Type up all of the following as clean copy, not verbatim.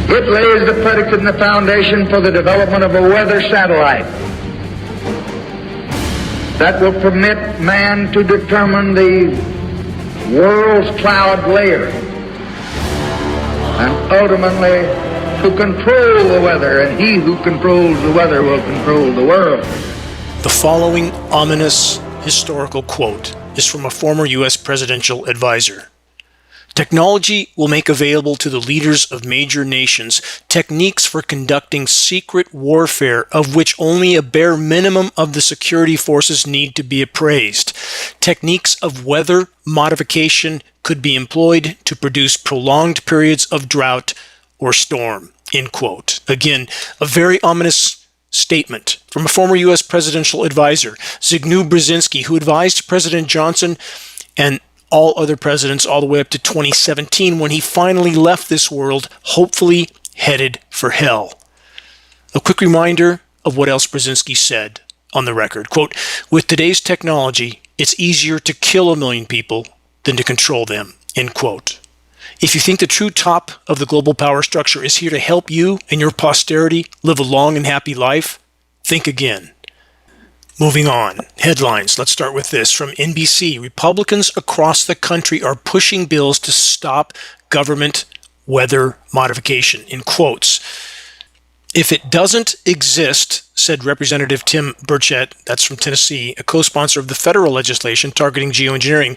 It lays the predicate and the foundation for the development of a weather satellite that will permit man to determine the world's cloud layer and ultimately to control the weather, and he who controls the weather will control the world. The following ominous historical quote is from a former U.S. presidential advisor. Technology will make available to the leaders of major nations techniques for conducting secret warfare of which only a bare minimum of the security forces need to be appraised. Techniques of weather modification could be employed to produce prolonged periods of drought or storm. End quote. Again, a very ominous statement from a former U.S. presidential advisor, Zbigniew Brzezinski, who advised President Johnson and all other presidents all the way up to 2017 when he finally left this world, hopefully headed for hell. A quick reminder of what else Brzezinski said on the record. Quote, with today's technology, it's easier to kill 1 million people than to control them. End quote. If you think the true top of the global power structure is here to help you and your posterity live a long and happy life, think again. Moving on. Headlines. Let's start with this from NBC. Republicans across the country are pushing bills to stop government weather modification, in quotes. If it doesn't exist, said Representative Tim Burchett, that's from Tennessee, a co-sponsor of the federal legislation targeting geoengineering,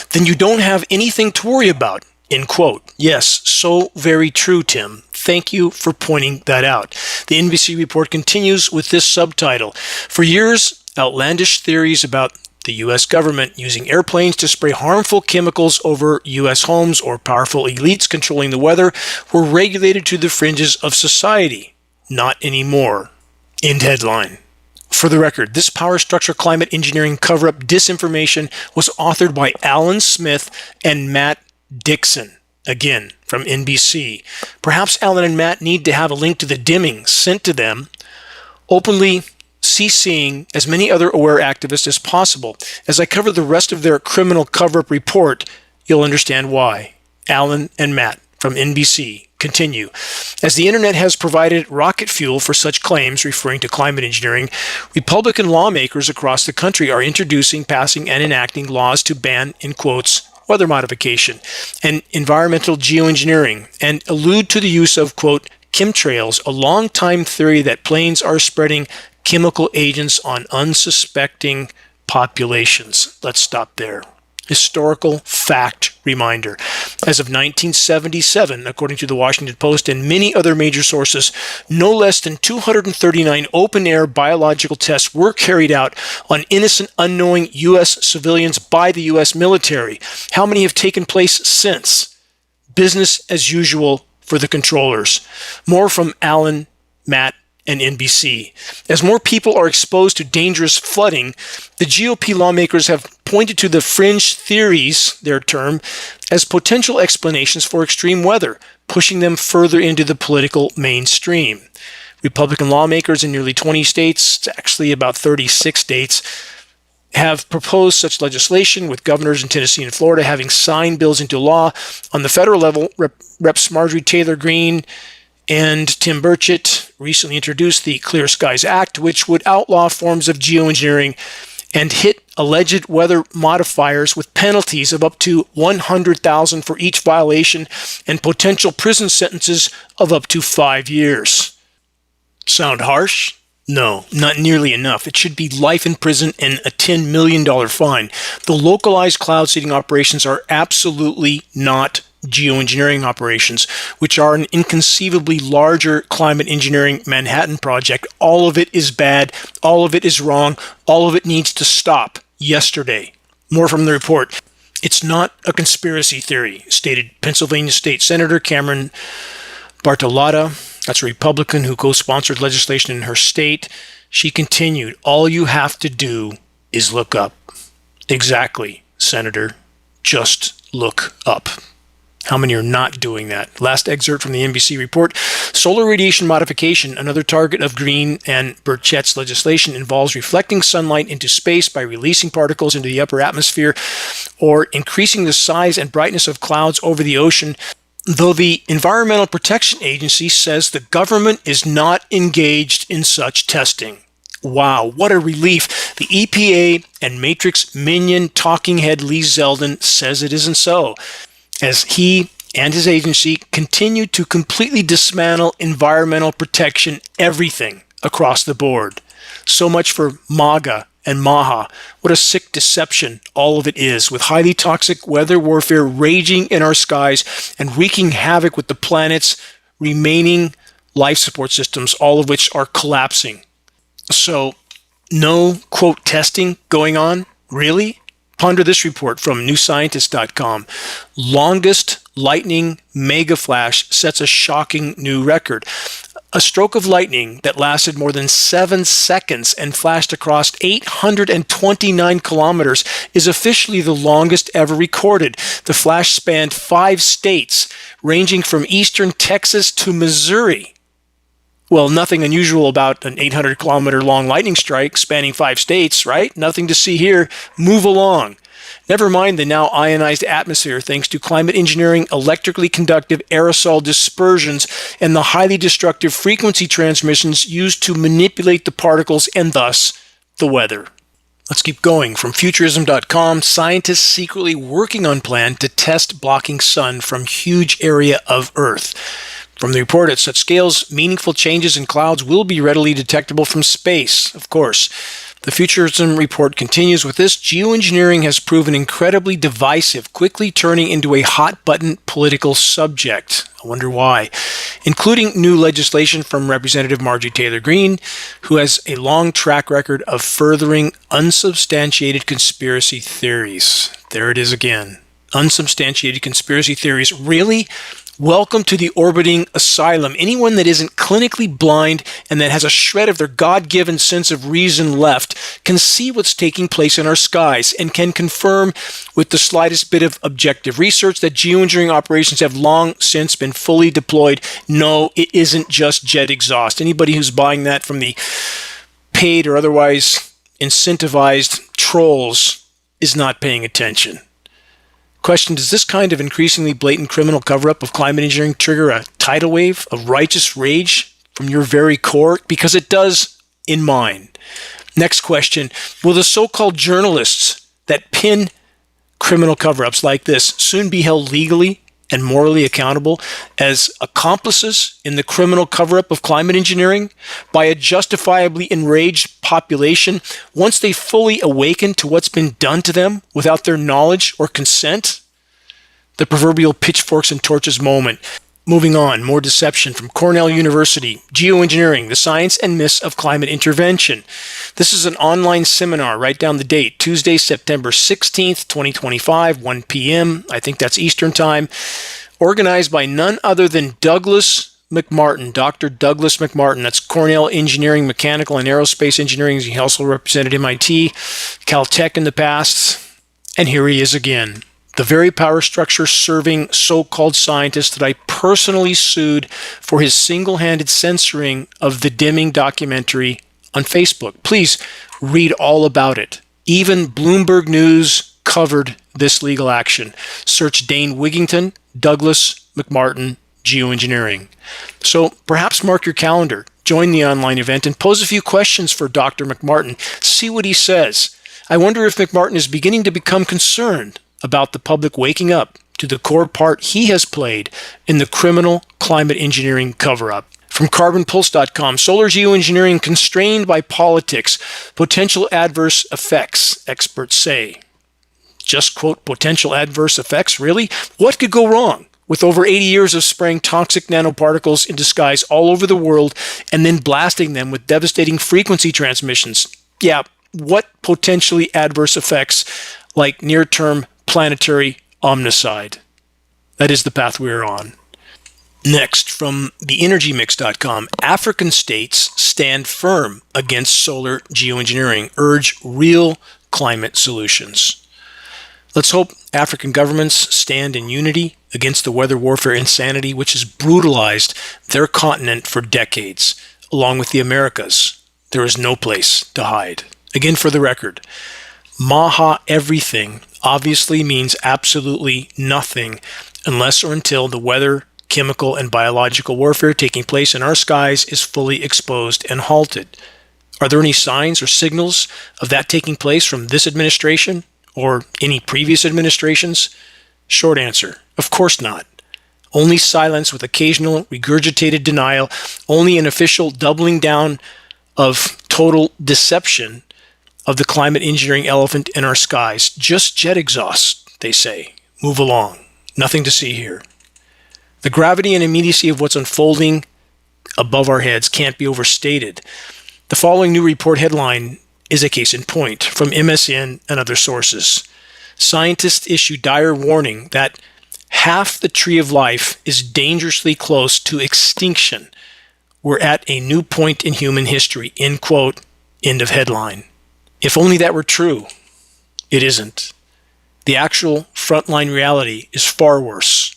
then you don't have anything to worry about, end quote. Yes, so very true, Tim. Thank you for pointing that out. The NBC report continues with this subtitle. For years, outlandish theories about the U.S. government using airplanes to spray harmful chemicals over U.S. homes or powerful elites controlling the weather were regulated to the fringes of society. Not anymore. End headline. For the record, this power structure climate engineering cover-up disinformation was authored by Alan Smith and Matt Dixon. Again, from NBC. Perhaps Alan and Matt need to have a link to the dimming sent to them, openly CCing as many other aware activists as possible. As I cover the rest of their criminal cover-up report, you'll understand why. Alan and Matt from NBC continue. As the internet has provided rocket fuel for such claims, referring to climate engineering, Republican lawmakers across the country are introducing, passing, and enacting laws to ban, in quotes, weather modification and environmental geoengineering, and allude to the use of, quote, chemtrails, a long-time theory that planes are spreading chemical agents on unsuspecting populations. Let's stop there. Historical fact reminder. As of 1977, according to the Washington Post and many other major sources, no less than 239 open-air biological tests were carried out on innocent, unknowing U.S. civilians by the U.S. military. How many have taken place since? Business as usual for the controllers. More from Alan, Matt, and NBC. As more people are exposed to dangerous flooding, the GOP lawmakers have pointed to the fringe theories, their term, as potential explanations for extreme weather, pushing them further into the political mainstream. Republican lawmakers in nearly 20 states, actually about 36 states, have proposed such legislation, with governors in Tennessee and Florida having signed bills into law. On the federal level, Reps Marjorie Taylor Greene and Tim Burchett recently introduced the Clear Skies Act, which would outlaw forms of geoengineering and hit alleged weather modifiers with penalties of up to $100,000 for each violation and potential prison sentences of up to 5 years. Sound harsh? No, not nearly enough. It should be life in prison and a $10 million fine. The localized cloud seeding operations are absolutely not geoengineering operations, which are an inconceivably larger climate engineering Manhattan project. All of it is bad. All of it is wrong. All of it needs to stop yesterday. More from the report. It's not a conspiracy theory, stated Pennsylvania State Senator Cameron Bartolotta. That's a Republican who co-sponsored legislation in her state. She continued, all you have to do is look up. Exactly, Senator. Just look up. How many are not doing that? Last excerpt from the NBC report. Solar radiation modification, another target of Greene and Burchett's legislation, involves reflecting sunlight into space by releasing particles into the upper atmosphere or increasing the size and brightness of clouds over the ocean. though the Environmental Protection Agency says the government is not engaged in such testing. Wow, what a relief. The EPA and Matrix minion talking head Lee Zeldin says it isn't so, as he and his agency continue to completely dismantle environmental protection, everything across the board. So much for MAGA and MAHA. What a sick deception all of it is, with highly toxic weather warfare raging in our skies and wreaking havoc with the planet's remaining life support systems, all of which are collapsing. So, no, quote, testing going on? Really? Ponder this report from newscientist.com. Longest lightning mega flash sets a shocking new record. A stroke of lightning that lasted more than 7 seconds and flashed across 829 kilometers is officially the longest ever recorded. The flash spanned 5 states, ranging from eastern Texas to Missouri. Well, nothing unusual about an 800-kilometer long lightning strike spanning 5 states, right? Nothing to see here. Move along. Never mind the now ionized atmosphere thanks to climate engineering, electrically conductive aerosol dispersions, and the highly destructive frequency transmissions used to manipulate the particles and thus the weather. Let's keep going. From Futurism.com, scientists secretly working on plan to test blocking sun from huge area of Earth. From the report, at such scales, meaningful changes in clouds will be readily detectable from space, of course. The Futurism report continues with this: geoengineering has proven incredibly divisive, quickly turning into a hot-button political subject. I wonder why. Including new legislation from Representative Marjorie Taylor Greene, who has a long track record of furthering unsubstantiated conspiracy theories. There it is again. Unsubstantiated conspiracy theories. Really? Welcome to the orbiting asylum. Anyone that isn't clinically blind and that has a shred of their God-given sense of reason left can see what's taking place in our skies and can confirm with the slightest bit of objective research that geoengineering operations have long since been fully deployed. No, it isn't just jet exhaust. Anybody who's buying that from the paid or otherwise incentivized trolls is not paying attention. Question: does this kind of increasingly blatant criminal cover-up of climate engineering trigger a tidal wave of righteous rage from your very core? Because it does in mine. Next question: will the so-called journalists that pin criminal cover-ups like this soon be held legally and morally accountable as accomplices in the criminal cover-up of climate engineering by a justifiably enraged population once they fully awaken to what's been done to them without their knowledge or consent? The proverbial pitchforks and torches moment. Moving on, more deception from Cornell University. Geoengineering, the science and myths of climate intervention. This is an online seminar. Write down the date, Tuesday, September 16th, 2025, 1 p.m. I think that's Eastern Time. Organized by none other than Douglas McMartin, Dr. Douglas McMartin. That's Cornell Engineering, Mechanical, and Aerospace Engineering. He also represented MIT, Caltech in the past. And here he is again. The very power structure serving so-called scientist that I personally sued for his single-handed censoring of the Deming documentary on Facebook. Please read all about it. Even Bloomberg News covered this legal action. Search Dane Wigington, Douglas McMartin, Geoengineering. So perhaps mark your calendar, join the online event, and pose a few questions for Dr. McMartin. See what he says. I wonder if McMartin is beginning to become concerned about the public waking up to the core part he has played in the criminal climate engineering cover-up. From carbonpulse.com, solar geoengineering constrained by politics, potential adverse effects, experts say. Just quote, potential adverse effects, really? What could go wrong with over 80 years of spraying toxic nanoparticles into skies all over the world and then blasting them with devastating frequency transmissions? Yeah, what potentially adverse effects like near-term planetary omnicide? That is the path we are on. Next, from theenergymix.com, African states stand firm against solar geoengineering, urge real climate solutions. Let's hope African governments stand in unity against the weather warfare insanity which has brutalized their continent for decades, along with the Americas. There is no place to hide. Again, for the record, Maha everything obviously means absolutely nothing unless or until the weather, chemical, and biological warfare taking place in our skies is fully exposed and halted. Are there any signs or signals of that taking place from this administration or any previous administrations? Short answer, of course not. Only silence with occasional regurgitated denial, only an official doubling down of total deception of the climate engineering elephant in our skies. Just jet exhaust, they say. Move along. Nothing to see here. The gravity and immediacy of what's unfolding above our heads can't be overstated. The following new report headline is a case in point from MSN and other sources. Scientists issue dire warning that half the tree of life is dangerously close to extinction. We're at a new point in human history, end quote, end of headline. If only that were true. It isn't. The actual frontline reality is far worse.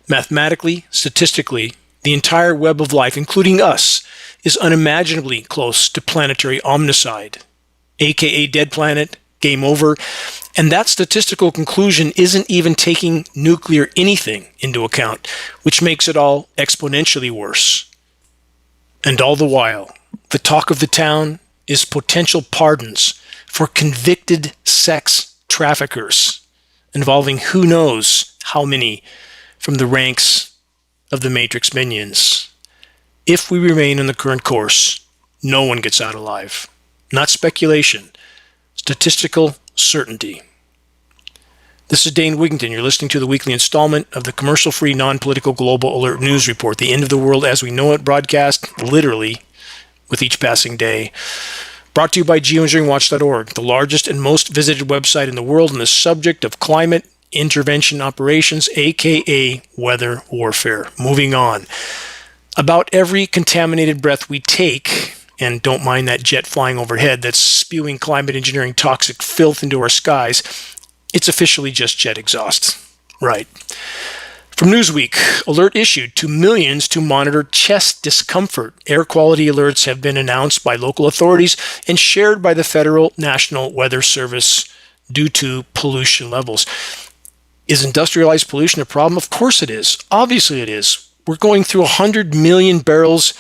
Mathematically, statistically, the entire web of life, including us, is unimaginably close to planetary omnicide, aka dead planet, game over, and that statistical conclusion isn't even taking nuclear anything into account, which makes it all exponentially worse. And all the while, the talk of the town is potential pardons for convicted sex traffickers, involving who knows how many from the ranks of the Matrix minions. If we remain on the current course, no one gets out alive. Not speculation, statistical certainty. This is Dane Wigington. You're listening to the weekly installment of the commercial-free, non-political Global Alert News Report, the end of the world as we know it, broadcast literally with each passing day. Brought to you by Geoengineeringwatch.org, the largest and most visited website in the world on the subject of climate intervention operations, aka weather warfare. Moving on. About every contaminated breath we take, and don't mind that jet flying overhead that's spewing climate engineering toxic filth into our skies, it's officially just jet exhaust. Right. From Newsweek, alert issued to millions to monitor chest discomfort. Air quality alerts have been announced by local authorities and shared by the Federal National Weather Service due to pollution levels. Is industrialized pollution a problem? Of course it is. Obviously it is. We're going through 100 million barrels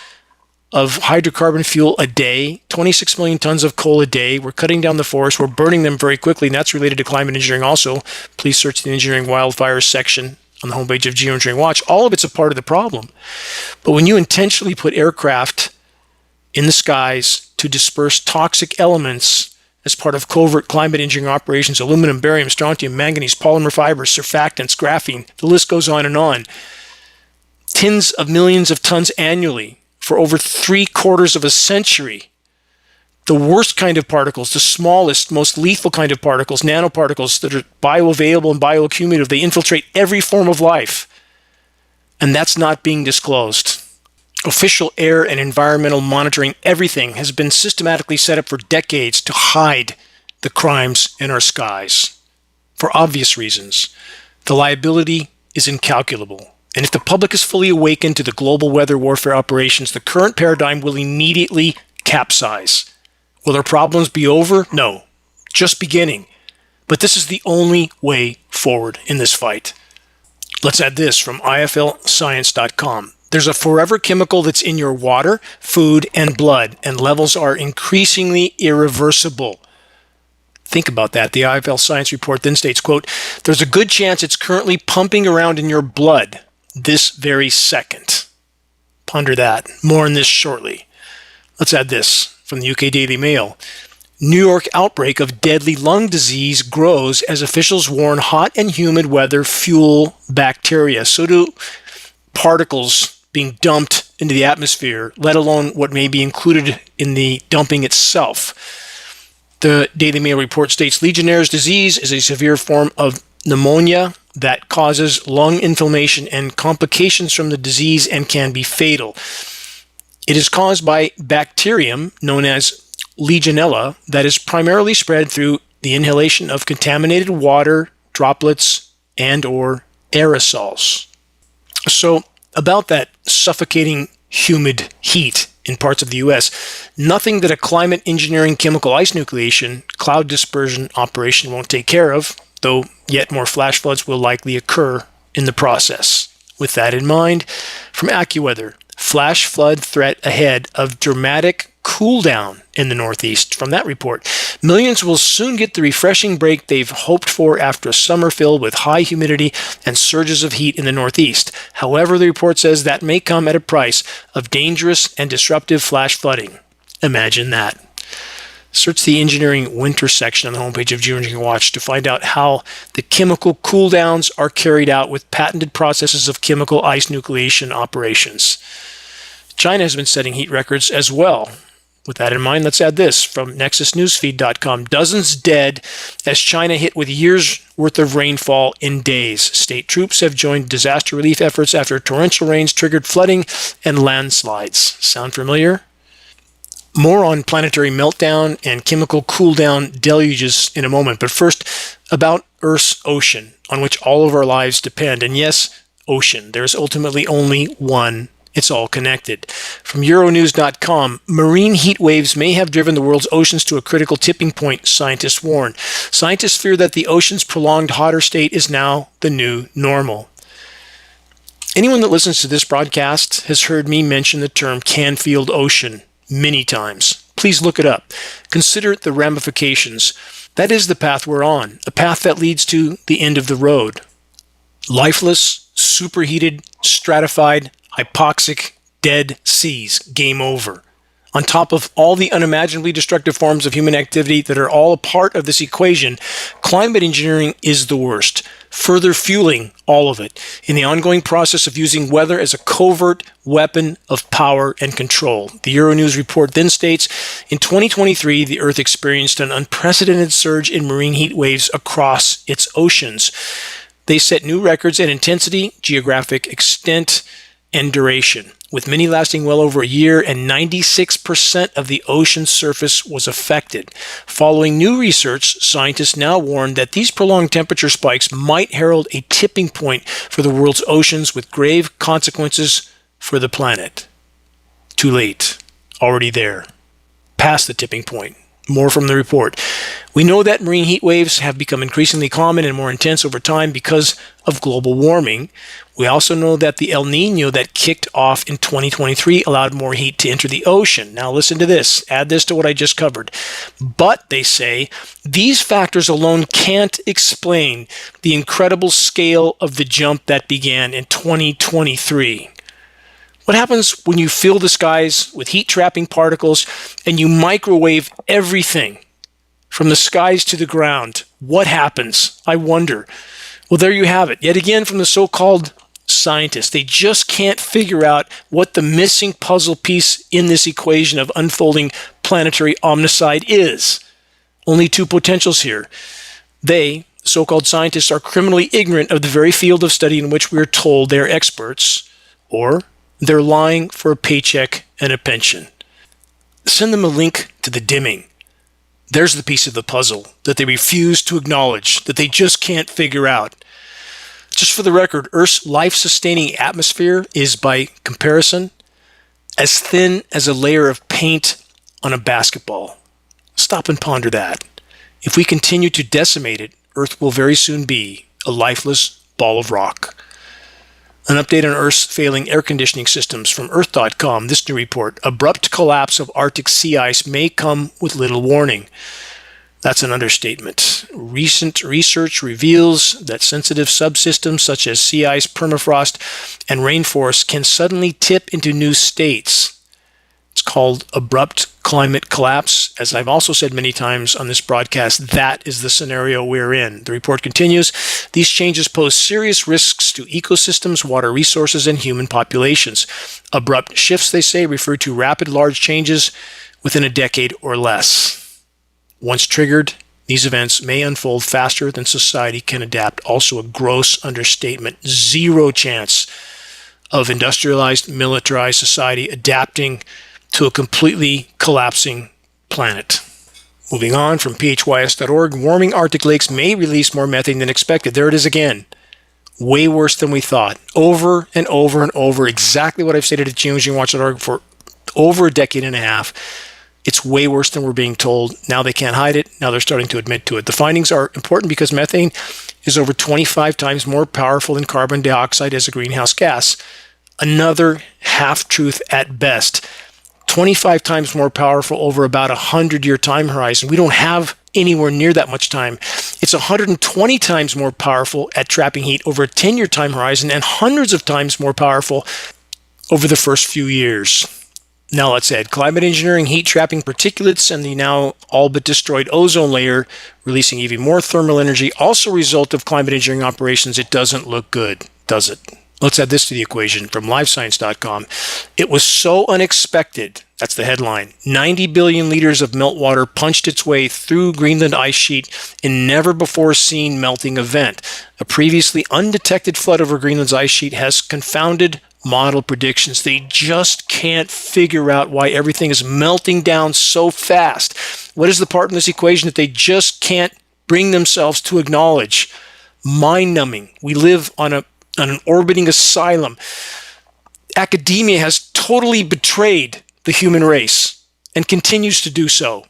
of hydrocarbon fuel a day, 26 million tons of coal a day. We're cutting down the forest. We're burning them very quickly, and that's related to climate engineering also. Please search the engineering wildfires section on the homepage of Geoengineering Watch. All of it's a part of the problem. But when you intentionally put aircraft in the skies to disperse toxic elements as part of covert climate engineering operations, aluminum, barium, strontium, manganese, polymer fibers, surfactants, graphene, the list goes on and on. Tens of millions of tons annually for over 3/4 of a century. The worst kind of particles, the smallest, most lethal kind of particles, nanoparticles that are bioavailable and bioaccumulative, they infiltrate every form of life. And that's not being disclosed. Official air and environmental monitoring, everything has been systematically set up for decades to hide the crimes in our skies. For obvious reasons. The liability is incalculable. And if the public is fully awakened to the global weather warfare operations, the current paradigm will immediately capsize. Will our problems be over? No, just beginning. But this is the only way forward in this fight. Let's add this from iflscience.com. There's a forever chemical that's in your water, food, and blood, and levels are increasingly irreversible. Think about that. The IFL Science Report then states, quote, there's a good chance it's currently pumping around in your blood this very second. Ponder that. More on this shortly. Let's add this from the UK Daily Mail. New York outbreak of deadly lung disease grows as officials warn hot and humid weather fuel bacteria. So do particles being dumped into the atmosphere, let alone what may be included in the dumping itself. The Daily Mail report states Legionnaire's disease is a severe form of pneumonia that causes lung inflammation and complications from the disease and can be fatal. It is caused by bacterium known as Legionella that is primarily spread through the inhalation of contaminated water, droplets, and or aerosols. So about that suffocating humid heat in parts of the U.S. Nothing that a climate engineering chemical ice nucleation cloud dispersion operation won't take care of, though yet more flash floods will likely occur in the process. With that in mind, from AccuWeather, flash flood threat ahead of dramatic cool down in the Northeast. From that report, millions will soon get the refreshing break they've hoped for after a summer filled with high humidity and surges of heat in the Northeast. However, the report says that may come at a price of dangerous and disruptive flash flooding. Imagine that. Search the engineering winter section on the homepage of Geoengineering Watch to find out how the chemical cool downs are carried out with patented processes of chemical ice nucleation operations. China has been setting heat records as well. With that in mind, let's add this from nexusnewsfeed.com. Dozens dead as China hit with years' worth of rainfall in days. State troops have joined disaster relief efforts after torrential rains triggered flooding and landslides. Sound familiar? More on planetary meltdown and chemical cool-down deluges in a moment. But first, about Earth's ocean, on which all of our lives depend. And yes, ocean. There is ultimately only one. It's all connected. From Euronews.com, marine heat waves may have driven the world's oceans to a critical tipping point, scientists warn. Scientists fear that the ocean's prolonged hotter state is now the new normal. Anyone that listens to this broadcast has heard me mention the term Canfield Ocean many times. Please look it up. Consider the ramifications. That is the path we're on, a path that leads to the end of the road. Lifeless, superheated, stratified, hypoxic, dead seas. Game over. On top of all the unimaginably destructive forms of human activity that are all a part of this equation, climate engineering is the worst, further fueling all of it in the ongoing process of using weather as a covert weapon of power and control. The Euronews report then states, in 2023, the Earth experienced an unprecedented surge in marine heat waves across its oceans. They set new records in intensity, geographic extent, and duration, with many lasting well over a year, and 96% of the ocean surface was affected. Following new research, scientists now warn that these prolonged temperature spikes might herald a tipping point for the world's oceans with grave consequences for the planet. Too late. Already there. Past the tipping point. More from the report. We know that marine heat waves have become increasingly common and more intense over time because of global warming. We also know that the El Nino that kicked off in 2023 allowed more heat to enter the ocean. Now listen to this. Add this to what I just covered. But, they say, these factors alone can't explain the incredible scale of the jump that began in 2023. What happens when you fill the skies with heat-trapping particles and you microwave everything from the skies to the ground? What happens? I wonder. Well, there you have it. Yet again from the so-called scientists. They just can't figure out what the missing puzzle piece in this equation of unfolding planetary omnicide is. Only two potentials here. They, so-called scientists, are criminally ignorant of the very field of study in which we're told they're experts, or they're lying for a paycheck and a pension. Send them a link to the dimming. There's the piece of the puzzle that they refuse to acknowledge, that they just can't figure out. Just for the record, Earth's life-sustaining atmosphere is, by comparison, as thin as a layer of paint on a basketball. Stop and ponder that. If we continue to decimate it, Earth will very soon be a lifeless ball of rock. An update on Earth's failing air conditioning systems from Earth.com. This new report, abrupt collapse of Arctic sea ice may come with little warning. That's an understatement. Recent research reveals that sensitive subsystems such as sea ice, permafrost, and rainforests can suddenly tip into new states. It's called abrupt climate collapse. As I've also said many times on this broadcast, that is the scenario we're in. The report continues, these changes pose serious risks to ecosystems, water resources, and human populations. Abrupt shifts, they say, refer to rapid, large changes within a decade or less. Once triggered, these events may unfold faster than society can adapt. Also a gross understatement. Zero chance of industrialized, militarized society adapting to a completely collapsing planet. Moving on from phys.org, warming Arctic lakes may release more methane than expected. There it is again. Way worse than we thought. Over and over and over. Exactly what I've stated at geoengineeringwatch.org for over a decade and a half. It's way worse than we're being told. Now they can't hide it. Now they're starting to admit to it. The findings are important because methane is over 25 times more powerful than carbon dioxide as a greenhouse gas. Another half-truth at best. 25 times more powerful over about a 100-year time horizon. We don't have anywhere near that much time. It's 120 times more powerful at trapping heat over a 10-year time horizon and hundreds of times more powerful over the first few years. Now let's add climate engineering, heat trapping particulates, and the now all but destroyed ozone layer, releasing even more thermal energy. Also a result of climate engineering operations. It doesn't look good, does it? Let's add this to the equation from livescience.com. It was so unexpected. That's the headline. 90 billion liters of meltwater punched its way through Greenland ice sheet in never-before-seen melting event. A previously undetected flood over Greenland's ice sheet has confounded model predictions. They just can't figure out why everything is melting down so fast. What is the part in this equation that they just can't bring themselves to acknowledge? Mind-numbing. We live on an orbiting asylum. Academia has totally betrayed the human race and continues to do so.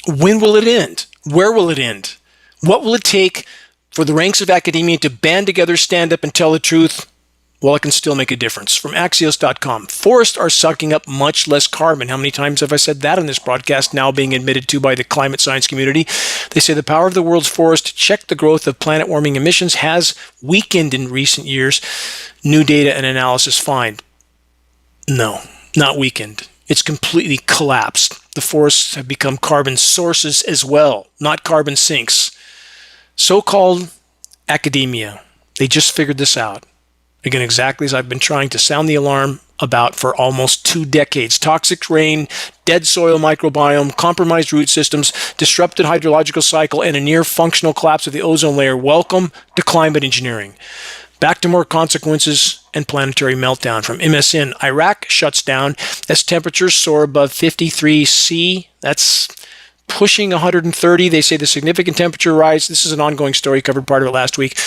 When will it end? Where will it end? What will it take for the ranks of academia to band together, stand up, and tell the truth? Well, it can still make a difference. From Axios.com, forests are sucking up much less carbon. How many times have I said that in this broadcast, now being admitted to by the climate science community? They say the power of the world's forest to check the growth of planet-warming emissions has weakened in recent years. New data and analysis find. No, not weakened. It's completely collapsed. The forests have become carbon sources as well, not carbon sinks. So-called academia, they just figured this out. Again, exactly as I've been trying to sound the alarm about for almost 2 decades. Toxic rain, dead soil microbiome, compromised root systems, disrupted hydrological cycle, and a near functional collapse of the ozone layer. Welcome to climate engineering. Back to more consequences and planetary meltdown. From MSN, Iraq shuts down as temperatures soar above 53 C. That's pushing 130. They say the significant temperature rise. This is an ongoing story, covered part of it last week.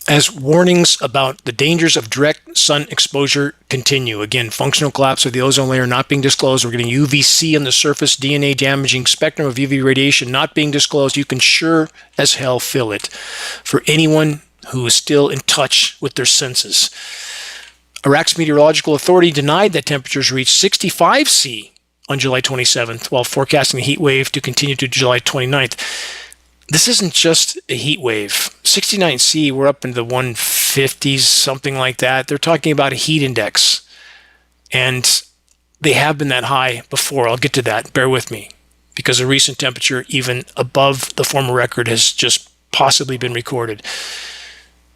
As warnings about the dangers of direct sun exposure continue. Again, functional collapse of the ozone layer not being disclosed. We're getting UVC on the surface, DNA damaging spectrum of UV radiation not being disclosed. You can sure as hell feel it for anyone who is still in touch with their senses. Iraq's meteorological authority denied that temperatures reached 65 C on July 27th, while forecasting the heat wave to continue to July 29th. This isn't just a heat wave. 69 C, we're up into the 150s, something like that. They're talking about a heat index. And they have been that high before. I'll get to that. Bear with me. Because a recent temperature even above the former record has just possibly been recorded.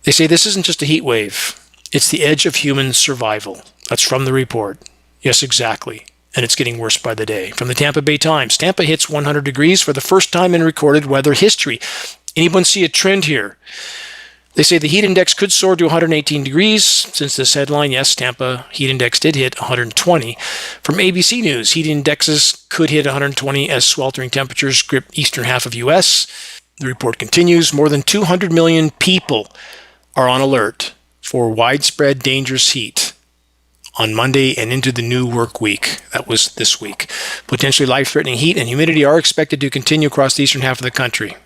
They say this isn't just a heat wave. It's the edge of human survival. That's from the report. Yes, exactly. And it's getting worse by the day. From the Tampa Bay Times, Tampa hits 100 degrees for the first time in recorded weather history. Anyone see a trend here? They say the heat index could soar to 118 degrees. Since this headline, yes, Tampa heat index did hit 120. From ABC News, heat indexes could hit 120 as sweltering temperatures grip eastern half of U.S. The report continues. More than 200 million people are on alert for widespread dangerous heat on Monday and into the new work week. That was this week. Potentially life-threatening heat and humidity are expected to continue across the eastern half of the country.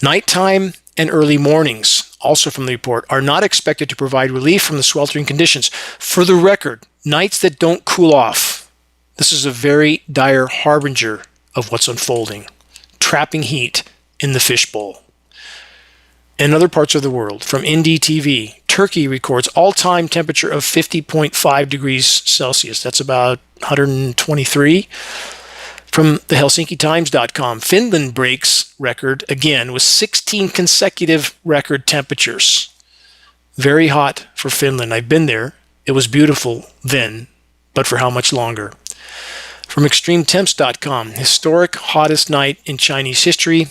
Nighttime and early mornings, also from the report, are not expected to provide relief from the sweltering conditions. For the record, nights that don't cool off. This is a very dire harbinger of what's unfolding. Trapping heat in the fishbowl. In other parts of the world, from NDTV, Turkey records all-time temperature of 50.5 degrees Celsius. That's about 123. From the HelsinkiTimes.com, Finland breaks record again with 16 consecutive record temperatures. Very hot for Finland. I've been there. It was beautiful then, but for how much longer? From ExtremeTemps.com, historic hottest night in Chinese history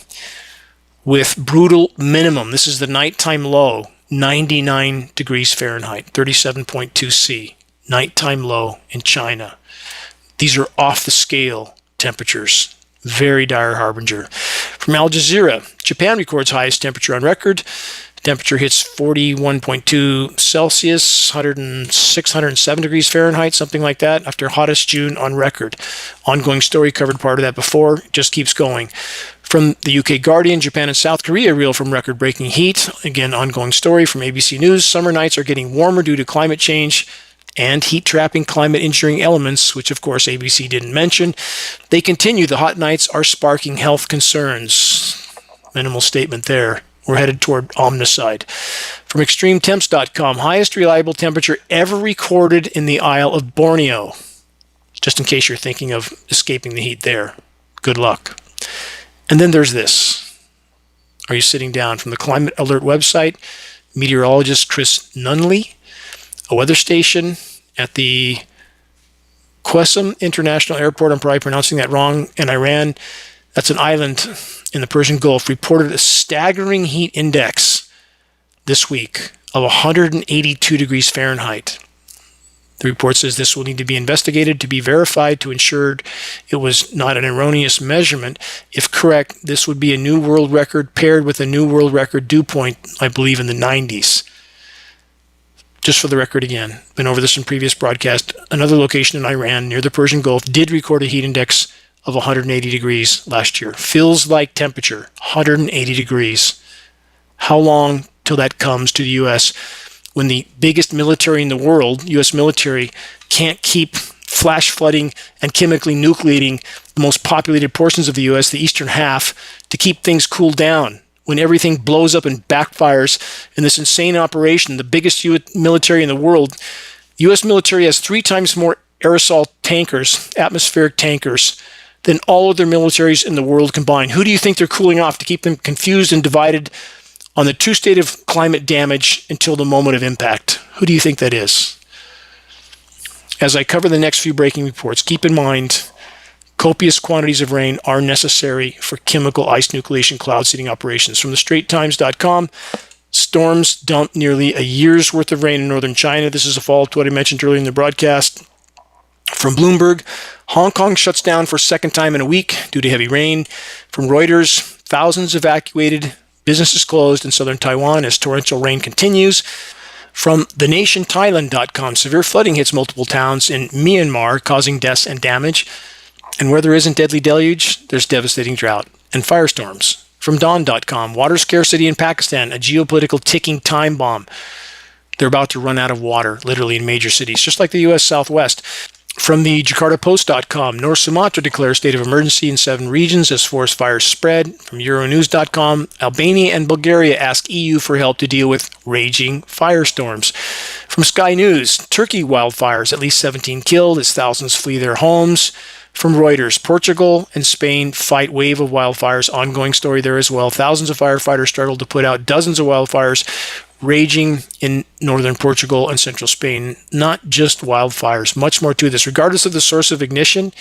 with brutal minimum. This is the nighttime low, 99 degrees Fahrenheit, 37.2 C. Nighttime low in China. These are off the scale temperatures. Very dire harbinger. From Al Jazeera, Japan records highest temperature on record. Temperature hits 41.2 Celsius, 106, 107 degrees Fahrenheit, something like that, after hottest June on record. Ongoing story, covered part of that before, just keeps going. From the UK Guardian, Japan and South Korea reel from record-breaking heat. Again, ongoing story from ABC News. Summer nights are getting warmer due to climate change and heat-trapping climate engineering elements, which of course ABC didn't mention. They continue, the hot nights are sparking health concerns. Minimal statement there. We're headed toward omnicide. From extremetemps.com, highest reliable temperature ever recorded in the Isle of Borneo. Just in case you're thinking of escaping the heat there. Good luck. And then there's this. Are you sitting down? From the Climate Alert website, meteorologist Chris Nunley, a weather station at the Qesem International Airport, I'm probably pronouncing that wrong, in Iran. That's an island in the Persian Gulf, reported a staggering heat index this week of 182 degrees Fahrenheit. The report says this will need to be investigated to be verified to ensure it was not an erroneous measurement. If correct, this would be a new world record paired with a new world record dew point, I believe, in the 90s. Just for the record again, been over this in previous broadcast, another location in Iran near the Persian Gulf did record a heat index of 180 degrees last year. Feels like temperature, 180 degrees. How long till that comes to the U.S. when the biggest military in the world, U.S. military, can't keep flash flooding and chemically nucleating the most populated portions of the U.S., the eastern half, to keep things cooled down? When everything blows up and backfires in this insane operation, the biggest U.S. military in the world, U.S. military has 3 times more aerosol tankers, atmospheric tankers, than all other militaries in the world combined. Who do you think they're cooling off to keep them confused and divided on the true state of climate damage until the moment of impact? Who do you think that is? As I cover the next few breaking reports, keep in mind copious quantities of rain are necessary for chemical ice nucleation cloud seeding operations. From thestraighttimes.com, storms dumped nearly a year's worth of rain in northern China. This is a follow-up to what I mentioned earlier in the broadcast. From Bloomberg, Hong Kong shuts down for a second time in a week due to heavy rain. From Reuters, thousands evacuated, businesses closed in southern Taiwan as torrential rain continues. From thenationthailand.com, severe flooding hits multiple towns in Myanmar, causing deaths and damage. And where there isn't deadly deluge, there's devastating drought and firestorms. From dawn.com, water scarcity in Pakistan, a geopolitical ticking time bomb. They're about to run out of water, literally, in major cities, just like the U.S. Southwest. From the JakartaPost.com, North Sumatra declares state of emergency in 7 regions as forest fires spread. From Euronews.com, Albania and Bulgaria ask EU for help to deal with raging firestorms. From Sky News, Turkey wildfires, at least 17 killed as thousands flee their homes. From Reuters, Portugal and Spain fight wave of wildfires. Ongoing story there as well. Thousands of firefighters struggled to put out dozens of wildfires raging in northern Portugal and central Spain. Not just wildfires, much more to this. Regardless of the source of ignition,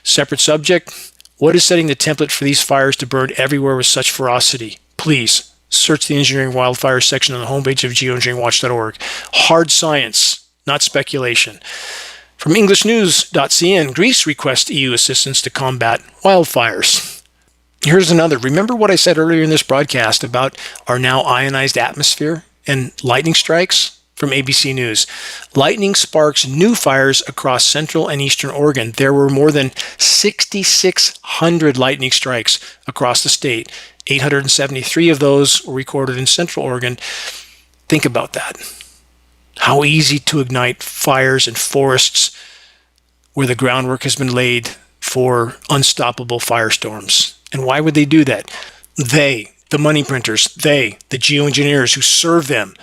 separate subject, what is setting the template for these fires to burn everywhere with such ferocity? Please search the engineering wildfires section on the homepage of geoengineeringwatch.org. Hard science, not speculation. From EnglishNews.cn, Greece requests EU assistance to combat wildfires. Here's another. Remember what I said earlier in this broadcast about our now ionized atmosphere and lightning strikes? From ABC News. Lightning sparks new fires across central and eastern Oregon. There were more than 6,600 lightning strikes across the state. 873 of those were recorded in central Oregon. Think about that. How easy to ignite fires in forests where the groundwork has been laid for unstoppable firestorms. And why would they do that? They, the money printers, they, the geoengineers who serve them.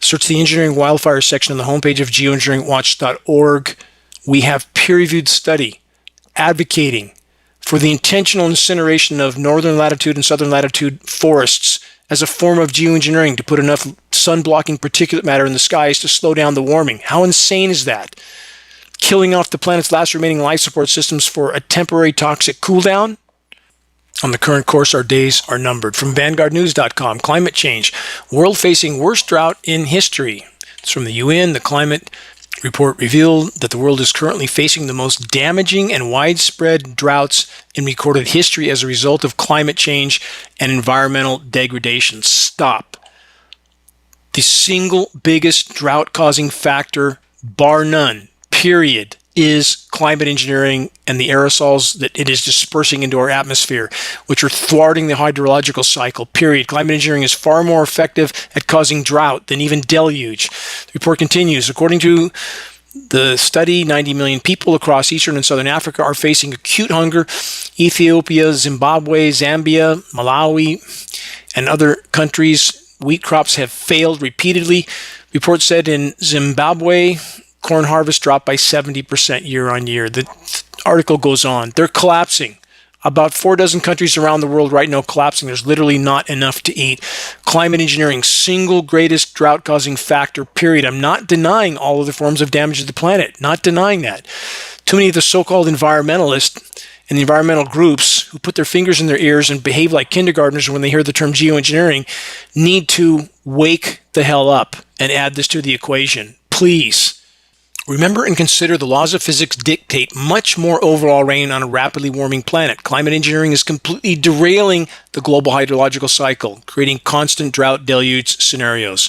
Search the engineering wildfire section on the homepage of geoengineeringwatch.org. We have peer-reviewed study advocating for the intentional incineration of northern latitude and southern latitude forests as a form of geoengineering to put enough sun-blocking particulate matter in the skies to slow down the warming. How insane is that? Killing off the planet's last remaining life support systems for a temporary toxic cooldown? On the current course, our days are numbered. From VanguardNews.com, climate change. World facing worst drought in history. It's from the UN. The climate report revealed that the world is currently facing the most damaging and widespread droughts in recorded history as a result of climate change and environmental degradation. Stop. The single biggest drought-causing factor, bar none, period, is climate engineering and the aerosols that it is dispersing into our atmosphere, which are thwarting the hydrological cycle, period. Climate engineering is far more effective at causing drought than even deluge. The report continues, according to the study, 90 million people across Eastern and Southern Africa are facing acute hunger. Ethiopia, Zimbabwe, Zambia, Malawi, and other countries, wheat crops have failed repeatedly. The report said in Zimbabwe, corn harvest dropped by 70% year on year. The article goes on. They're collapsing. About 4 dozen countries around the world right now collapsing. There's literally not enough to eat. Climate engineering, single greatest drought-causing factor, period. I'm not denying all of the forms of damage to the planet. Not denying that. Too many of the so-called environmentalists and the environmental groups who put their fingers in their ears and behave like kindergartners when they hear the term geoengineering need to wake the hell up and add this to the equation. Please. Remember and consider the laws of physics dictate much more overall rain on a rapidly warming planet. Climate engineering is completely derailing the global hydrological cycle, creating constant drought deluge scenarios.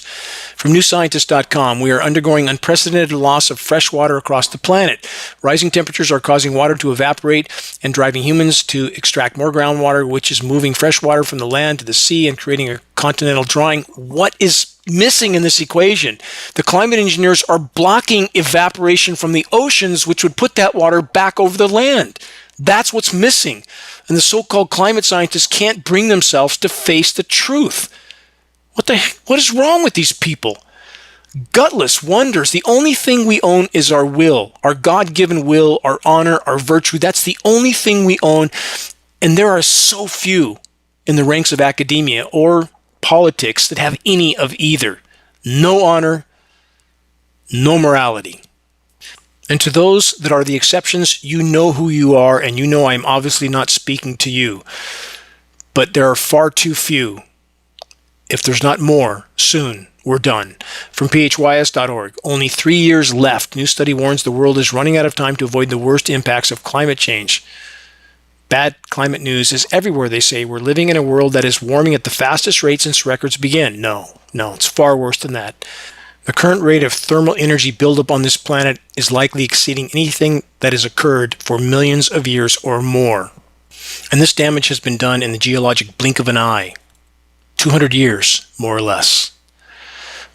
From newscientist.com, we are undergoing unprecedented loss of fresh water across the planet. Rising temperatures are causing water to evaporate and driving humans to extract more groundwater, which is moving fresh water from the land to the sea and creating a continental drying. What is missing in this equation? The climate engineers are blocking evaporation from the oceans, which would put that water back over the land. That's what's missing. And the so-called climate scientists can't bring themselves to face the truth. What is wrong with these people? Gutless wonders. The only thing we own is our will, our God-given will, our honor, our virtue. That's the only thing we own. And there are so few in the ranks of academia or politics that have any of either. No honor, no morality. And to those that are the exceptions, you know who you are, and you know I'm obviously not speaking to you. But there are far too few. If there's not more, soon we're done. From phys.org, only 3 years left. New study warns the world is running out of time to avoid the worst impacts of climate change. Bad climate news is everywhere, they say. We're living in a world that is warming at the fastest rate since records began. No, it's far worse than that. The current rate of thermal energy buildup on this planet is likely exceeding anything that has occurred for millions of years or more. And this damage has been done in the geologic blink of an eye. 200 years, more or less.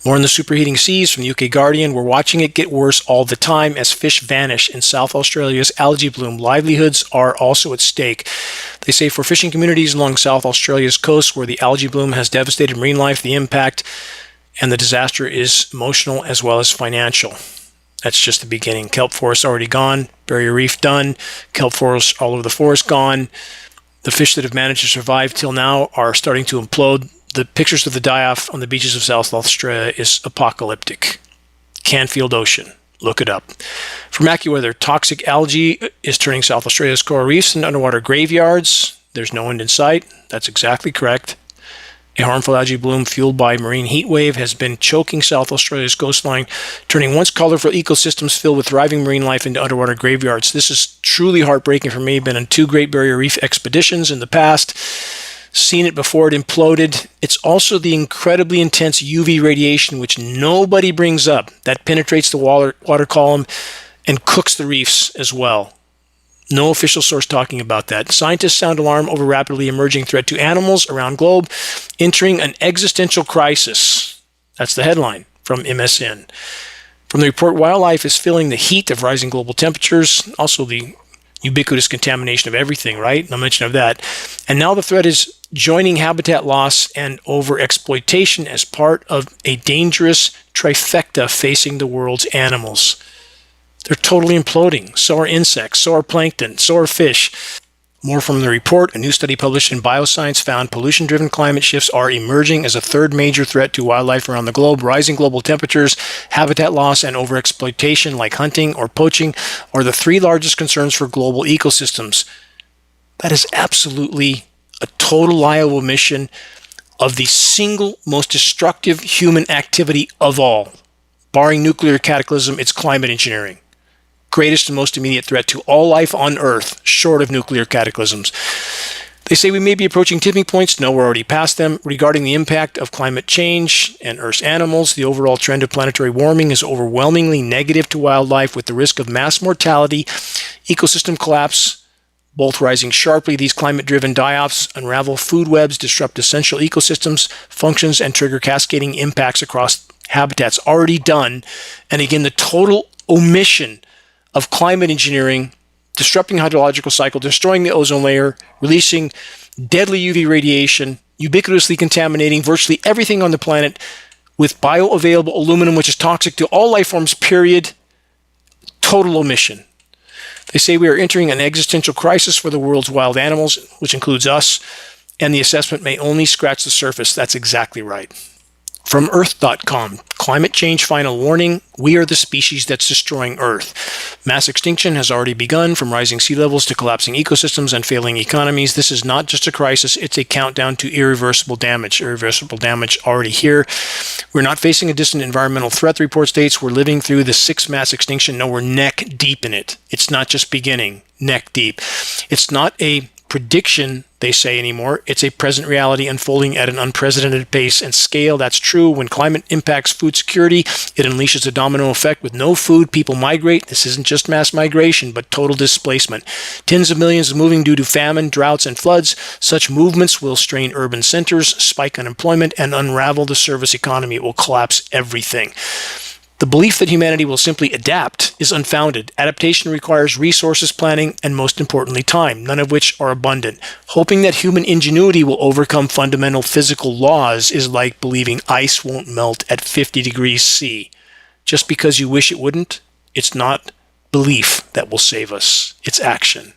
More on the superheating seas from the UK Guardian. We're watching it get worse all the time as fish vanish in South Australia's algae bloom. Livelihoods are also at stake. They say for fishing communities along South Australia's coast where the algae bloom has devastated marine life, the impact and the disaster is emotional as well as financial. That's just the beginning. Kelp forest already gone. Barrier reef done. Kelp forests all over the forest gone. The fish that have managed to survive till now are starting to implode. The pictures of the die-off on the beaches of South Australia is apocalyptic. Canfield Ocean. Look it up. From AccuWeather, toxic algae is turning South Australia's coral reefs into underwater graveyards. There's no end in sight. That's exactly correct. A harmful algae bloom fueled by marine heat wave has been choking South Australia's coastline, turning once colorful ecosystems filled with thriving marine life into underwater graveyards. This is truly heartbreaking for me. Been on 2 Great Barrier Reef expeditions in the past. Seen it before it imploded. It's also the incredibly intense UV radiation, which nobody brings up, that penetrates the water column and cooks the reefs as well. No official source talking about that. Scientists sound alarm over rapidly emerging threat to animals around globe, entering an existential crisis. That's the headline from MSN. From the report, wildlife is feeling the heat of rising global temperatures, also the ubiquitous contamination of everything, right? No mention of that. And now the threat is joining habitat loss and overexploitation as part of a dangerous trifecta facing the world's animals. They're totally imploding. So are insects, so are plankton, so are fish. More from the report. A new study published in Bioscience found pollution-driven climate shifts are emerging as a third major threat to wildlife around the globe. Rising global temperatures, habitat loss, and overexploitation like hunting or poaching are the 3 largest concerns for global ecosystems. That is absolutely a total lie of omission of the single most destructive human activity of all. Barring nuclear cataclysm, it's climate engineering. Greatest and most immediate threat to all life on Earth, short of nuclear cataclysms. They say we may be approaching tipping points. No, we're already past them. Regarding the impact of climate change and Earth's animals, the overall trend of planetary warming is overwhelmingly negative to wildlife, with the risk of mass mortality, ecosystem collapse, both rising sharply. These climate-driven die-offs unravel food webs, disrupt essential ecosystems, functions, and trigger cascading impacts across habitats already done. And again, the total omission of climate engineering, disrupting hydrological cycle, destroying the ozone layer, releasing deadly UV radiation, ubiquitously contaminating virtually everything on the planet with bioavailable aluminum, which is toxic to all life forms, period. Total omission. They say we are entering an existential crisis for the world's wild animals, which includes us, and the assessment may only scratch the surface. That's exactly right. From Earth.com, climate change final warning, we are the species that's destroying Earth. Mass extinction has already begun, from rising sea levels to collapsing ecosystems and failing economies. This is not just a crisis, it's a countdown to irreversible damage. Irreversible damage already here. We're not facing a distant environmental threat, the report states. We're living through the sixth mass extinction. No, we're neck deep in it. It's not just beginning, neck deep. It's not a prediction, they say, anymore. It's a present reality unfolding at an unprecedented pace and scale. That's true. When climate impacts food security, it unleashes a domino effect. With no food, people migrate. This isn't just mass migration, but total displacement. Tens of millions moving due to famine, droughts, and floods. Such movements will strain urban centers, spike unemployment, and unravel the service economy. It will collapse everything. The belief that humanity will simply adapt is unfounded. Adaptation requires resources, planning, and most importantly, time, none of which are abundant. Hoping that human ingenuity will overcome fundamental physical laws is like believing ice won't melt at 50 degrees C. Just because you wish it wouldn't, it's not belief that will save us. It's action.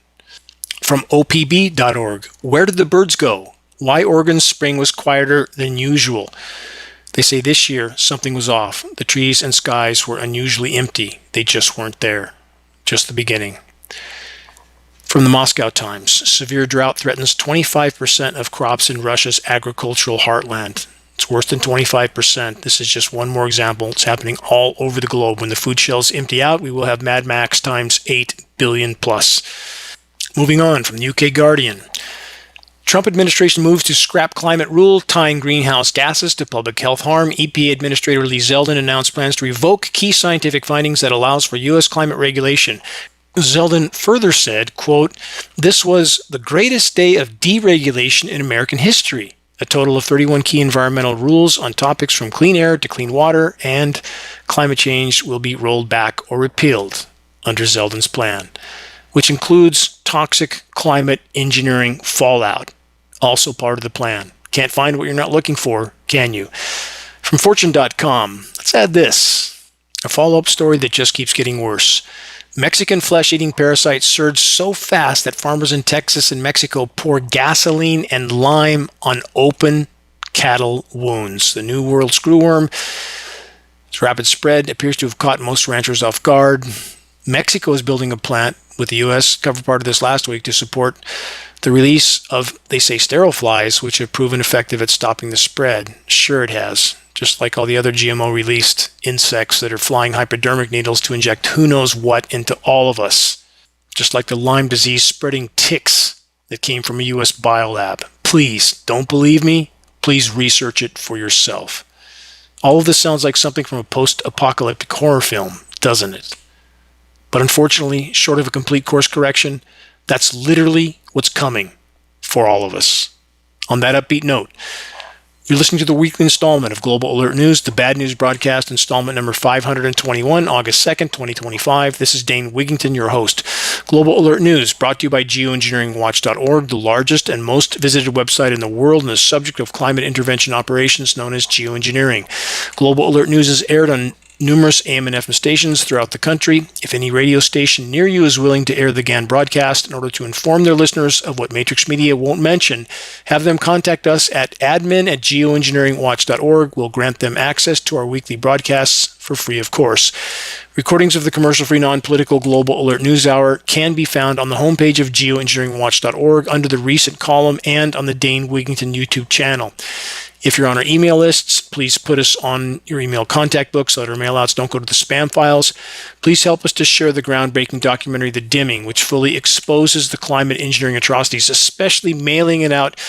From opb.org, where did the birds go? Why Oregon's spring was quieter than usual. They say this year something was off. The trees and skies were unusually empty. They just weren't there. Just the beginning. From the Moscow Times, severe drought threatens 25% of crops in Russia's agricultural heartland. It's worse than 25%. This is just one more example. It's happening all over the globe. When the food shelves empty out, we will have Mad Max times 8 billion plus. Moving on, from the UK Guardian. Trump administration moves to scrap climate rule, tying greenhouse gases to public health harm. EPA Administrator Lee Zeldin announced plans to revoke key scientific findings that allows for U.S. climate regulation. Zeldin further said, quote, "This was the greatest day of deregulation in American history. A total of 31 key environmental rules on topics from clean air to clean water and climate change will be rolled back or repealed under Zeldin's plan, which includes toxic climate engineering fallout, also part of the plan. Can't find what you're not looking for, can you?" From Fortune.com, let's add this. A follow-up story that just keeps getting worse. Mexican flesh-eating parasites surge so fast that farmers in Texas and Mexico pour gasoline and lime on open cattle wounds. The New World screwworm, its rapid spread appears to have caught most ranchers off guard. Mexico is building a plant with the U.S. covered part of this last week to support the release of, they say, sterile flies, which have proven effective at stopping the spread. Sure it has. Just like all the other GMO-released insects that are flying hypodermic needles to inject who knows what into all of us. Just like the Lyme disease spreading ticks that came from a U.S. biolab. Please, don't believe me? Please research it for yourself. All of this sounds like something from a post-apocalyptic horror film, doesn't it? But unfortunately, short of a complete course correction, that's literally what's coming for all of us. On that upbeat note, you're listening to the weekly installment of Global Alert News, the Bad News Broadcast, installment number 521, August 2nd, 2025. This is Dane Wigington, your host. Global Alert News, brought to you by Geoengineeringwatch.org, the largest and most visited website in the world on the subject of climate intervention operations known as geoengineering. Global Alert News is aired on numerous AM and FM stations throughout the country. If any radio station near you is willing to air the GAN broadcast in order to inform their listeners of what Matrix Media won't mention, have them contact us at admin@geoengineeringwatch.org. We'll grant them access to our weekly broadcasts for free, of course. Recordings of the commercial-free, non-political Global Alert News Hour can be found on the homepage of geoengineeringwatch.org under the recent column and on the Dane Wigington YouTube channel. If you're on our email lists, please put us on your email contact book so that our mailouts don't go to the spam files. Please help us to share the groundbreaking documentary, The Dimming, which fully exposes the climate engineering atrocities, especially mailing it out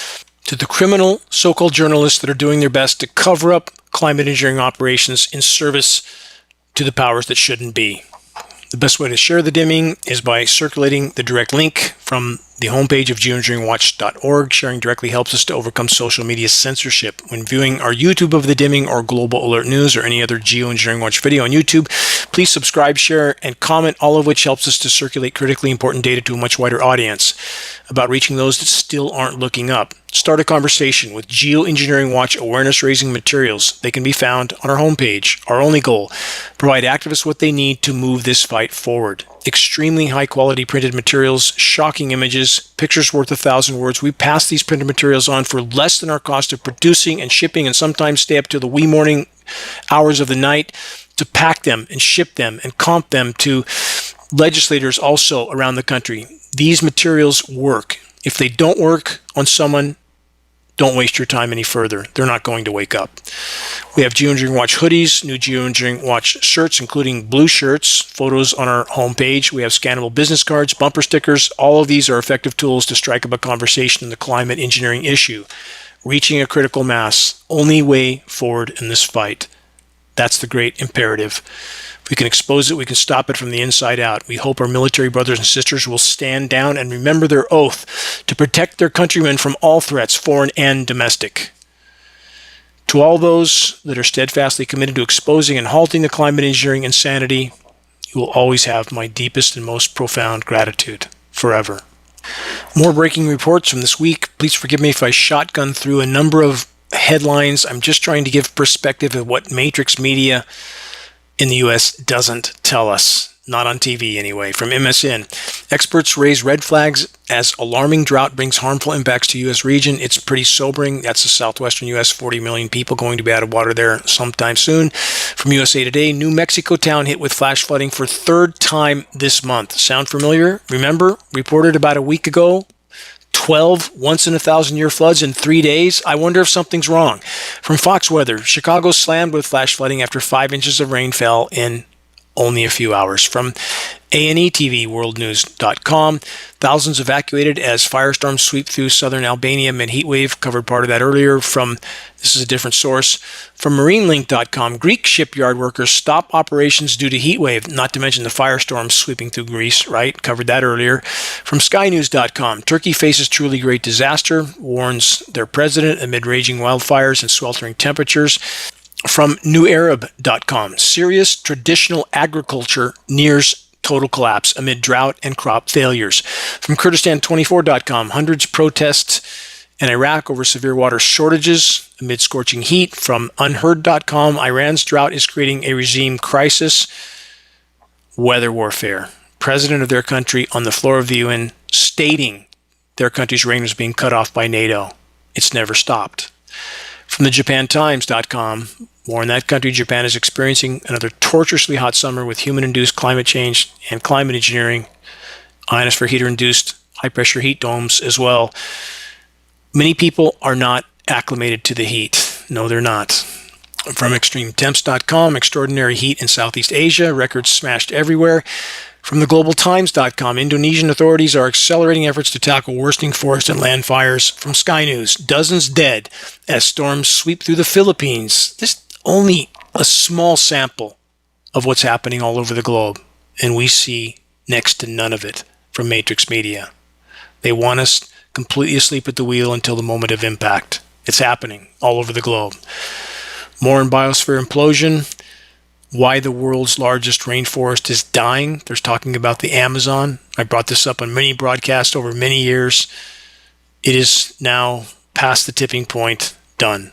to the criminal so-called journalists that are doing their best to cover up climate engineering operations in service to the powers that shouldn't be. The best way to share The Dimming is by circulating the direct link from the homepage of geoengineeringwatch.org. Sharing directly helps us to overcome social media censorship. When viewing our YouTube of The Dimming or Global Alert News or any other Geoengineering Watch video on YouTube, please subscribe, share, and comment, all of which helps us to circulate critically important data to a much wider audience about reaching those that still aren't looking up. Start a conversation with Geoengineering Watch awareness-raising materials. They can be found on our homepage. Our only goal, provide activists what they need to move this fight forward. Extremely high-quality printed materials, shocking images, pictures worth 1,000 words. We pass these printed materials on for less than our cost of producing and shipping, and sometimes stay up to the wee morning hours of the night to pack them and ship them and comp them to legislators also around the country. These materials work. If they don't work on someone, don't waste your time any further. They're not going to wake up. We have Geoengineering Watch hoodies, new Geoengineering Watch shirts, including blue shirts, photos on our homepage. We have scannable business cards, bumper stickers. All of these are effective tools to strike up a conversation on the climate engineering issue. Reaching a critical mass, only way forward in this fight. That's the great imperative. If we can expose it, we can stop it from the inside out. We hope our military brothers and sisters will stand down and remember their oath to protect their countrymen from all threats, foreign and domestic. To all those that are steadfastly committed to exposing and halting the climate engineering insanity, you will always have my deepest and most profound gratitude forever. More breaking reports from this week. Please forgive me if I shotgun through a number of headlines. I'm just trying to give perspective of what Matrix Media in the U.S. doesn't tell us, not on TV anyway. From MSN, experts raise red flags as alarming drought brings harmful impacts to U.S. region. It's pretty sobering. That's the southwestern U.S., 40 million people going to be out of water there sometime soon. From USA Today, New Mexico town hit with flash flooding for third time this month. Sound familiar? Remember, reported about a week ago, 12 once-in-a-thousand-year floods in 3 days. I wonder if something's wrong. From Fox Weather, Chicago slammed with flash flooding after 5 inches of rain fell in only a few hours. From A&E TV, worldnews.com, thousands evacuated as firestorms sweep through southern Albania amid heat wave. Covered part of that earlier. From, this is a different source, from marinelink.com, Greek shipyard workers stop operations due to heat wave, not to mention the firestorms sweeping through Greece, right? Covered that earlier. From skynews.com, Turkey faces truly great disaster, warns their president amid raging wildfires and sweltering temperatures. From newarab.com, Syria's traditional agriculture nears total collapse amid drought and crop failures. From Kurdistan24.com, hundreds protests in Iraq over severe water shortages amid scorching heat. From unheard.com, Iran's drought is creating a regime crisis. Weather warfare. President of their country on the floor of the UN stating their country's rain was being cut off by NATO. It's never stopped. From the JapanTimes.com, more in that country, Japan is experiencing another torturously hot summer with human-induced climate change and climate engineering, ionosphere heater-induced high-pressure heat domes as well. Many people are not acclimated to the heat. No, they're not. From ExtremeTemps.com, extraordinary heat in Southeast Asia, records smashed everywhere. From theglobaltimes.com, Indonesian authorities are accelerating efforts to tackle worsening forest and land fires. From Sky News, dozens dead as storms sweep through the Philippines. This is only a small sample of what's happening all over the globe, and we see next to none of it from Matrix Media. They want us completely asleep at the wheel until the moment of impact. It's happening all over the globe. More in biosphere implosion. Why the world's largest rainforest is dying. There's talking about the Amazon. I brought this up on many broadcasts over many years. It is now past the tipping point. Done.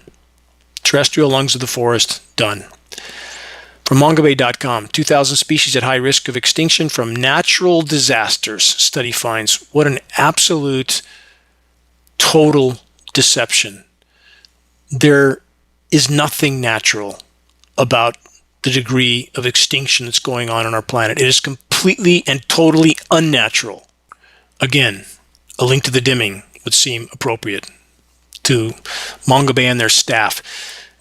Terrestrial lungs of the forest. Done. From mongabay.com, 2,000 species at high risk of extinction from natural disasters. Study finds what an absolute total deception. There is nothing natural about the degree of extinction that's going on our planet. It is completely and totally unnatural. Again, a link to the dimming would seem appropriate to Mongabay and their staff.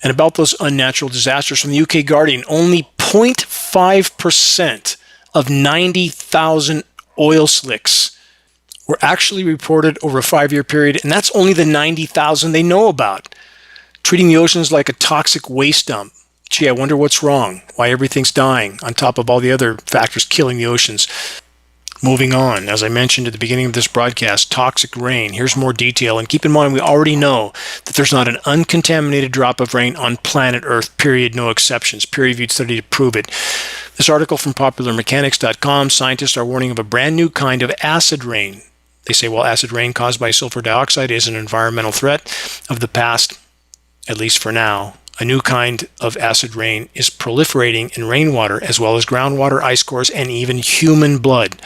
And about those unnatural disasters from the UK Guardian, only 0.5% of 90,000 oil slicks were actually reported over a 5-year period, and that's only the 90,000 they know about. Treating the oceans like a toxic waste dump. Gee, I wonder what's wrong, why everything's dying, on top of all the other factors killing the oceans. Moving on, as I mentioned at the beginning of this broadcast, toxic rain. Here's more detail, and keep in mind we already know that there's not an uncontaminated drop of rain on planet Earth, period, no exceptions. Peer-reviewed study to prove it. This article from popularmechanics.com, scientists are warning of a brand new kind of acid rain. They say, well, acid rain caused by sulfur dioxide is an environmental threat of the past, at least for now. A new kind of acid rain is proliferating in rainwater as well as groundwater, ice cores, and even human blood.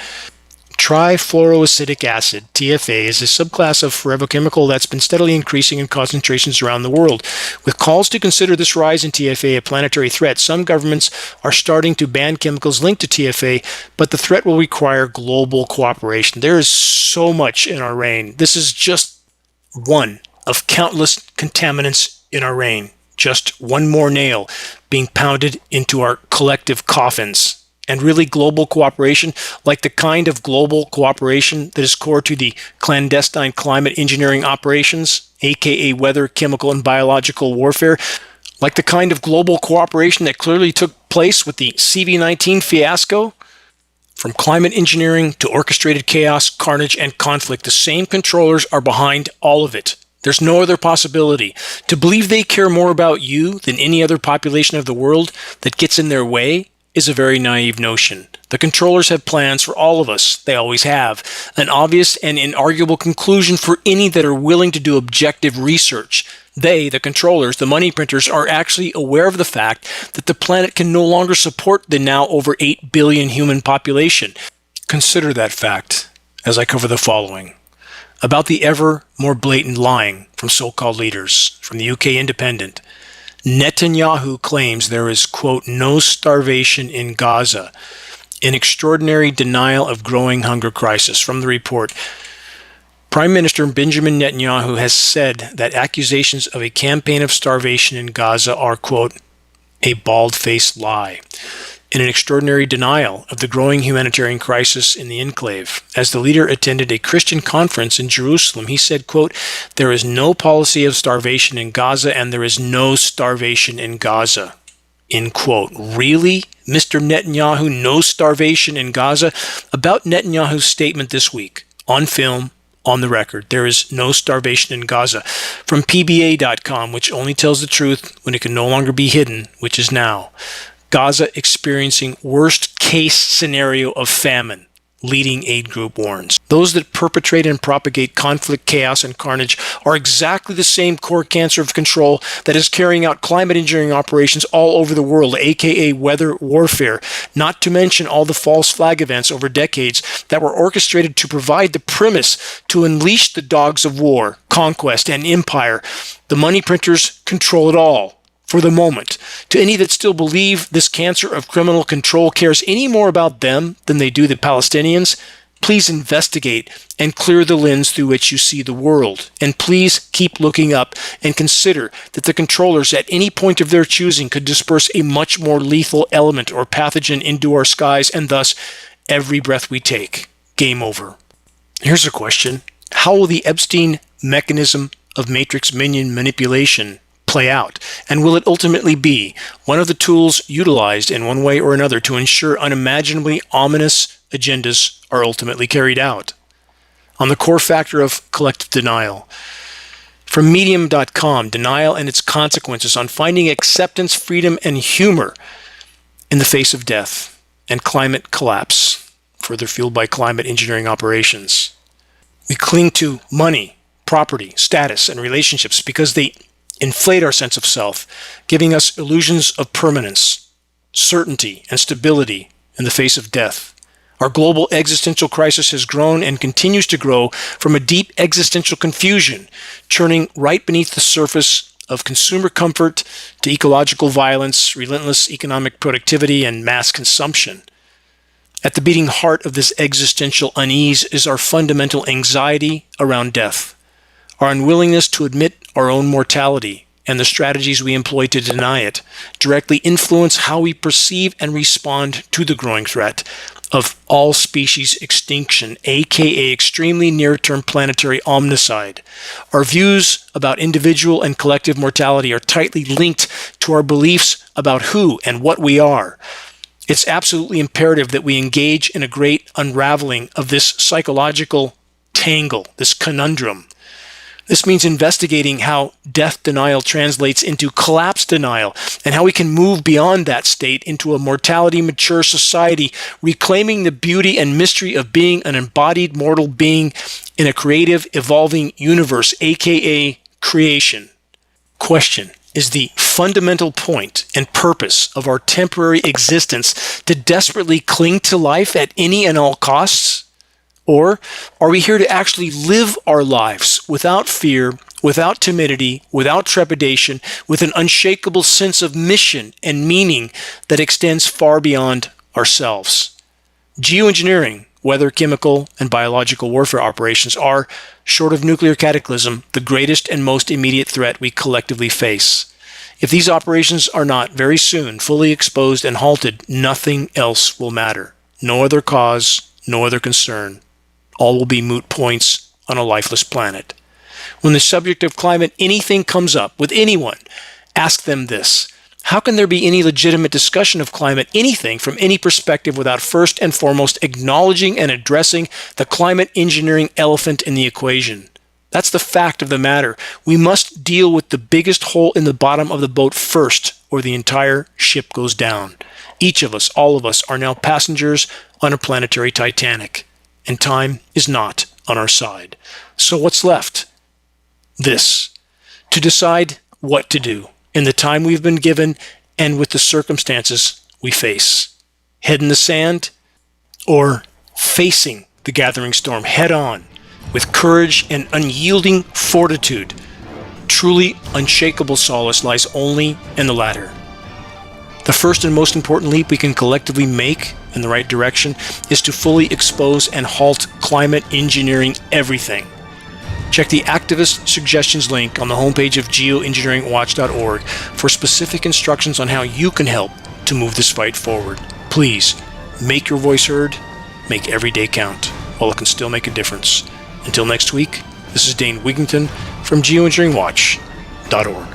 Trifluoroacetic acid, TFA, is a subclass of ferrochemical that's been steadily increasing in concentrations around the world. With calls to consider this rise in TFA a planetary threat, some governments are starting to ban chemicals linked to TFA, but the threat will require global cooperation. There is so much in our rain. This is just one of countless contaminants in our rain. Just one more nail being pounded into our collective coffins. And really global cooperation, like the kind of global cooperation that is core to the clandestine climate engineering operations, aka weather, chemical, and biological warfare, like the kind of global cooperation that clearly took place with the CV-19 fiasco. From climate engineering to orchestrated chaos, carnage, and conflict, the same controllers are behind all of it. There's no other possibility. To believe they care more about you than any other population of the world that gets in their way is a very naive notion. The controllers have plans for all of us. They always have. An obvious and inarguable conclusion for any that are willing to do objective research. They, the controllers, the money printers, are actually aware of the fact that the planet can no longer support the now over 8 billion human population. Consider that fact as I cover the following. About the ever more blatant lying from so-called leaders. From the UK Independent, Netanyahu claims there is, quote, no starvation in Gaza, in extraordinary denial of growing hunger crisis. From the report, Prime Minister Benjamin Netanyahu has said that accusations of a campaign of starvation in Gaza are, quote, a bald-faced lie, in an extraordinary denial of the growing humanitarian crisis in the enclave. As the leader attended a Christian conference in Jerusalem, he said, quote, there is no policy of starvation in Gaza and there is no starvation in Gaza, end quote. Really, Mr. Netanyahu, no starvation in Gaza? About Netanyahu's statement this week, on film, on the record, there is no starvation in Gaza. From PBA.com, which only tells the truth when it can no longer be hidden, which is now. Gaza experiencing worst case scenario of famine, leading aid group warns. Those that perpetrate and propagate conflict, chaos, and carnage are exactly the same core cancer of control that is carrying out climate engineering operations all over the world, aka weather warfare, not to mention all the false flag events over decades that were orchestrated to provide the premise to unleash the dogs of war, conquest, and empire. The money printers control it all. For the moment, to any that still believe this cancer of criminal control cares any more about them than they do the Palestinians, please investigate and clear the lens through which you see the world. And please keep looking up and consider that the controllers at any point of their choosing could disperse a much more lethal element or pathogen into our skies and thus every breath we take. Game over. Here's a question. How will the Epstein mechanism of matrix minion manipulation play out? And will it ultimately be one of the tools utilized in one way or another to ensure unimaginably ominous agendas are ultimately carried out? On the core factor of collective denial. From Medium.com, denial and its consequences on finding acceptance, freedom, and humor in the face of death and climate collapse, further fueled by climate engineering operations. We cling to money, property, status, and relationships because they inflate our sense of self, giving us illusions of permanence, certainty, and stability in the face of death. Our global existential crisis has grown and continues to grow from a deep existential confusion, churning right beneath the surface of consumer comfort to ecological violence, relentless economic productivity, and mass consumption. At the beating heart of this existential unease is our fundamental anxiety around death, our unwillingness to admit our own mortality, and the strategies we employ to deny it directly influence how we perceive and respond to the growing threat of all species extinction, aka extremely near-term planetary omnicide. Our views about individual and collective mortality are tightly linked to our beliefs about who and what we are. It's absolutely imperative that we engage in a great unraveling of this psychological tangle, this conundrum. This means investigating how death denial translates into collapse denial and how we can move beyond that state into a mortality-mature society, reclaiming the beauty and mystery of being an embodied mortal being in a creative, evolving universe, aka creation. Question: is the fundamental point and purpose of our temporary existence to desperately cling to life at any and all costs? Or are we here to actually live our lives without fear, without timidity, without trepidation, with an unshakable sense of mission and meaning that extends far beyond ourselves? Geoengineering, whether chemical and biological warfare operations, are, short of nuclear cataclysm, the greatest and most immediate threat we collectively face. If these operations are not very soon fully exposed and halted, nothing else will matter. No other cause, no other concern. All will be moot points on a lifeless planet. When the subject of climate anything comes up with anyone, ask them this: how can there be any legitimate discussion of climate anything from any perspective without first and foremost acknowledging and addressing the climate engineering elephant in the equation? That's the fact of the matter. We must deal with the biggest hole in the bottom of the boat first, or the entire ship goes down. Each of us, all of us, are now passengers on a planetary Titanic. And time is not on our side. So what's left? This: to decide what to do in the time we've been given and with the circumstances we face. Head in the sand, or facing the gathering storm head on with courage and unyielding fortitude. Truly unshakable solace lies only in the latter. The first and most important leap we can collectively make in the right direction is to fully expose and halt climate engineering everything. Check the activist suggestions link on the homepage of geoengineeringwatch.org for specific instructions on how you can help to move this fight forward. Please, make your voice heard, make every day count, while it can still make a difference. Until next week, this is Dane Wigington from geoengineeringwatch.org.